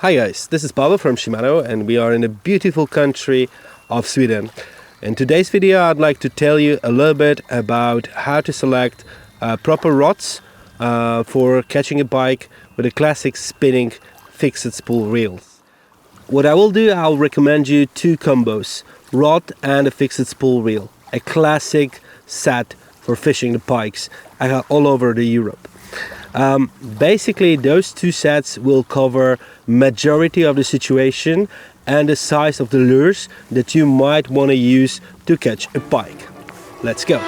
Hi guys, this is Pawel from Shimano and we are in the beautiful country of Sweden. In today's video I'd like to tell you a little bit about how to select proper rods for catching a pike with a classic spinning fixed spool reel. What I will do, I'll recommend you two combos, rod and a fixed spool reel. A classic set for fishing the pikes all over Europe. Basically those two sets will cover majority of the situation and the size of the lures that you might want to use to catch a pike. Let's go!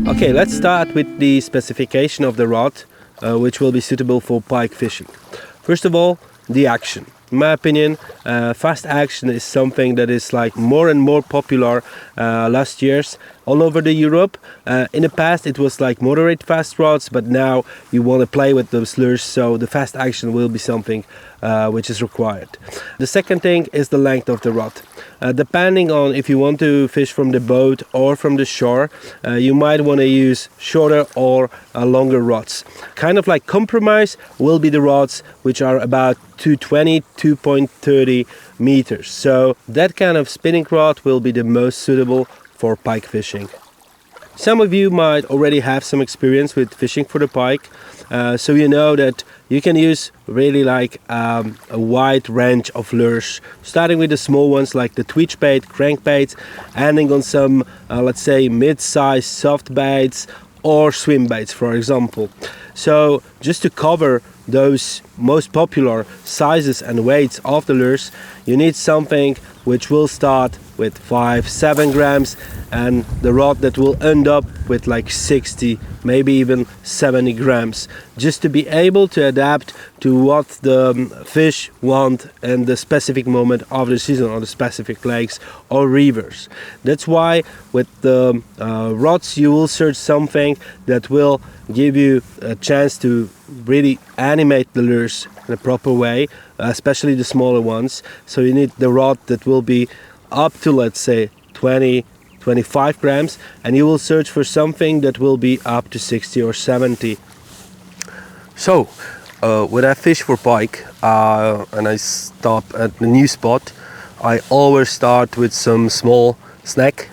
Okay, let's start with the specification of the rod, which will be suitable for pike fishing. First of all, the action. In my opinion, fast action is something that is like more and more popular last years all over Europe. In the past it was like moderate fast rods, but now you want to play with those lures, so the fast action will be something which is required. The second thing is the length of the rod. Depending on if you want to fish from the boat or from the shore, you might want to use shorter or longer rods. Kind of like compromise will be the rods which are about 220, 2.30 meters. So that kind of spinning rod will be the most suitable for pike fishing. Some of you might already have some experience with fishing for the pike, so you know that you can use really like a wide range of lures, starting with the small ones like the twitch bait, crankbaits, ending on some let's say mid-size soft baits or swim baits, for example. So just to cover those most popular sizes and weights of the lures, you need something which will start with 5-7 grams and the rod that will end up with like 60, maybe even 70 grams, just to be able to adapt to what the fish want in the specific moment of the season or the specific lakes or rivers. That's why with the rods you will search something that will give you a chance to really animate the lures in a proper way, especially the smaller ones. So you need the rod that will be up to, let's say, 20-25 grams, and you will search for something that will be up to 60 or 70. So when I fish for pike and I stop at the new spot, I always start with some small snack,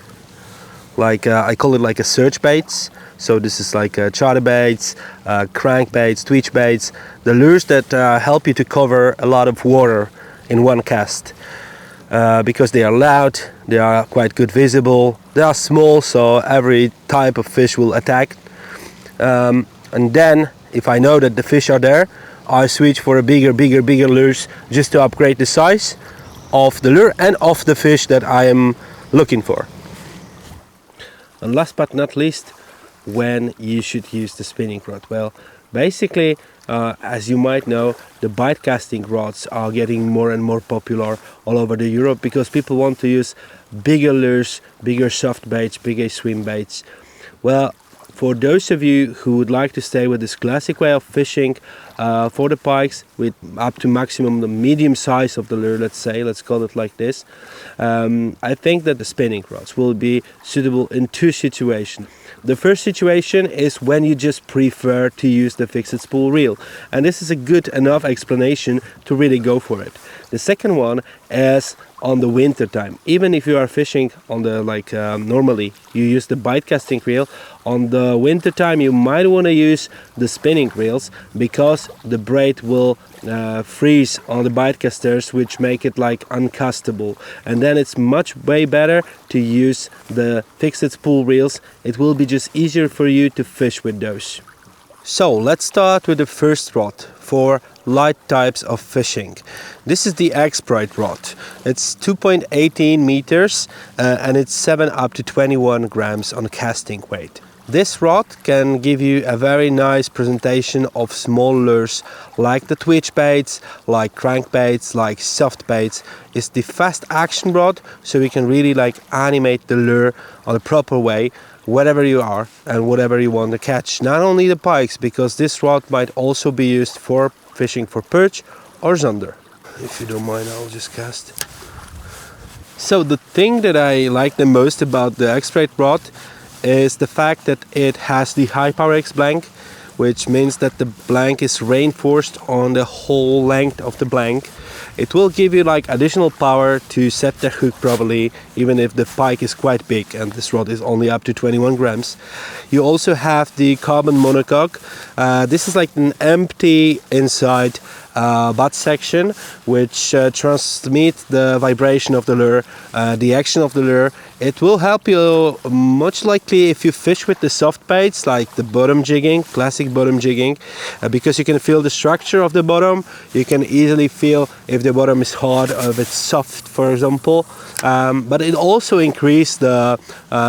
like I call it like a search baits. So this is like charter baits, crank baits, twitch baits, the lures that help you to cover a lot of water in one cast. Because they are loud, they are quite good visible, they are small, so every type of fish will attack. And then if I know that the fish are there, I switch for a bigger lures, just to upgrade the size of the lure and of the fish that I am looking for. And last but not least, when you should use the spinning rod. Well, basically, as you might know, the bite casting rods are getting more and more popular all over Europe because people want to use bigger lures, bigger soft baits, bigger swim baits. Well, for those of you who would like to stay with this classic way of fishing for the pikes with up to maximum the medium size of the lure, let's call it like this, I think that the spinning rods will be suitable in two situations. The first situation is when you just prefer to use the fixed spool reel, and this is a good enough explanation to really go for it. The second one is on the winter time. Even if you are fishing on the normally you use the bite casting reel, on the winter time you might want to use the spinning reels because the braid will freeze on the bite casters, which make it like uncastable, and then it's way better to use the fixed spool reels. It will be just easier for you to fish with those. So let's start with the first rod for light types of fishing. This is the X-Pride rod. It's 2.18 meters and it's 7 up to 21 grams on casting weight. This rod can give you a very nice presentation of small lures like the twitch baits, like crankbaits, like soft baits. It's the fast action rod, so we can really like animate the lure on a proper way wherever you are and whatever you want to catch. Not only the pikes, because this rod might also be used for fishing for perch or zander. If you don't mind, I'll just cast. So the thing that I like the most about the X-Rate rod is the fact that it has the high power X blank, which means that the blank is reinforced on the whole length of the blank. It will give you like additional power to set the hook properly, even if the pike is quite big and this rod is only up to 21 grams. You also have the carbon monocoque. This is like an empty inside butt section, which transmits the vibration of the lure, the action of the lure. It will help you much likely if you fish with the soft baits, like the bottom jigging, classic bottom jigging, because you can feel the structure of the bottom. You can easily feel if the bottom is hard or if it's soft, for example. But it also increases the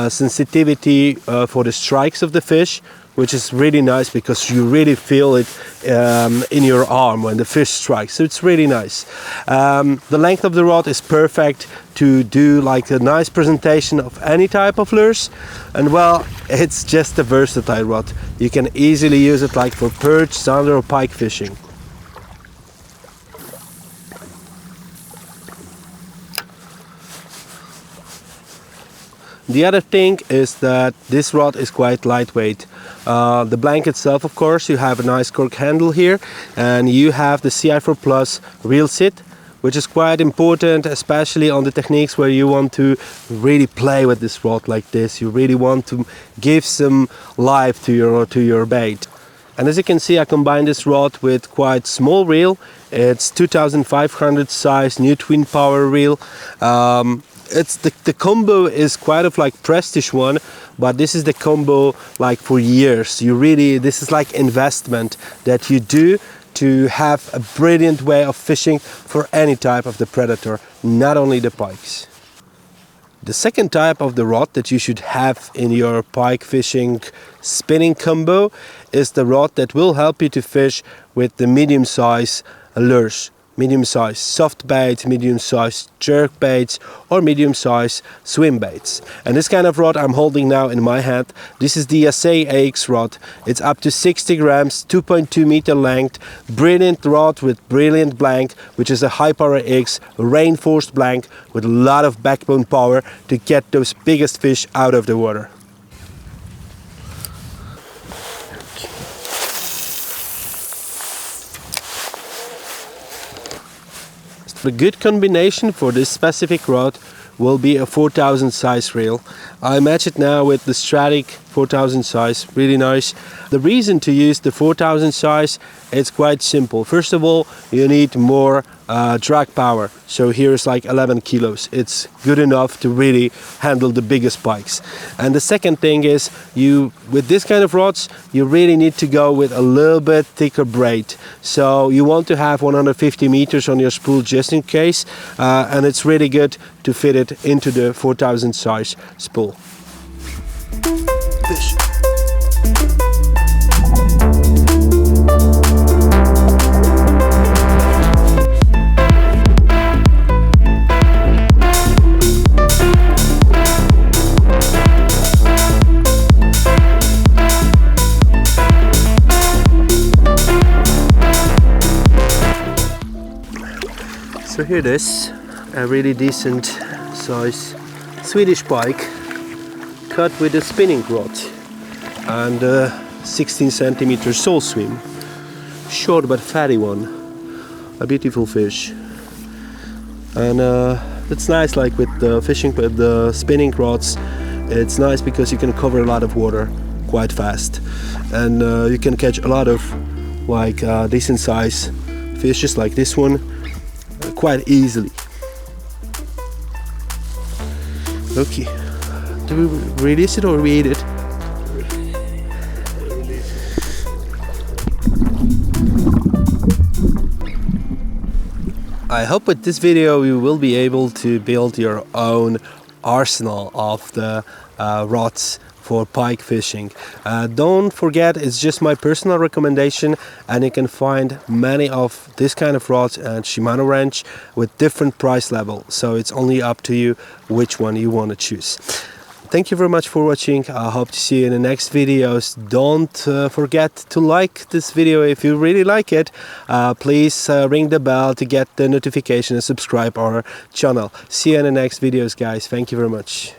sensitivity for the strikes of the fish, which is really nice because you really feel it in your arm when the fish strikes. So it's really nice. The length of the rod is perfect to do like a nice presentation of any type of lures. And well, it's just a versatile rod. You can easily use it like for perch, zander or pike fishing. The other thing is that this rod is quite lightweight. The blank itself, of course, you have a nice cork handle here, and you have the CI4 Plus reel sit, which is quite important, especially on the techniques where you want to really play with this rod like this. You really want to give some life to your bait. And as you can see, I combined this rod with quite small reel. It's 2500 size new twin power reel. It's the combo is quite of like prestige one, but this is the combo like for years. This is like investment that you do to have a brilliant way of fishing for any type of the predator, not only the pikes. The second type of the rod that you should have in your pike fishing spinning combo is the rod that will help you to fish with the medium size lures. Medium-sized soft baits, medium-sized jerk baits, or medium-sized swim baits. And this kind of rod I'm holding now in my hand, this is the AX rod. It's up to 60 grams, 2.2 meter length, brilliant rod with brilliant blank, which is a high power X reinforced blank with a lot of backbone power to get those biggest fish out of the water. The good combination for this specific rod will be a 4000 size reel. I match it now with the Stratic 4000 size, really nice. The reason to use the 4000 size, it's quite simple. First of all, you need more drag power. So here's like 11 kilos. It's good enough to really handle the biggest pikes. And the second thing is, with this kind of rods, you really need to go with a little bit thicker braid. So you want to have 150 meters on your spool just in case, and it's really good to fit it into the 4000 size spool. Fish. So here it is, a really decent size Swedish pike cut with a spinning rod and a 16 centimeter soul swim. Short but fatty one. A beautiful fish. And it's nice, like with the fishing with the spinning rods, it's nice because you can cover a lot of water quite fast. And you can catch a lot of like decent size fish just like this one quite easily. Okay, do we release it or we eat it? I hope with this video you will be able to build your own arsenal of the rods for pike fishing. Don't forget, it's just my personal recommendation, and you can find many of this kind of rods at Shimano ranch with different price level, so it's only up to you which one you want to choose. Thank you very much for watching. I hope to see you in the next videos. Don't forget to like this video if you really like it. Please ring the bell to get the notification and subscribe our channel. See you in the next videos, guys. Thank you very much.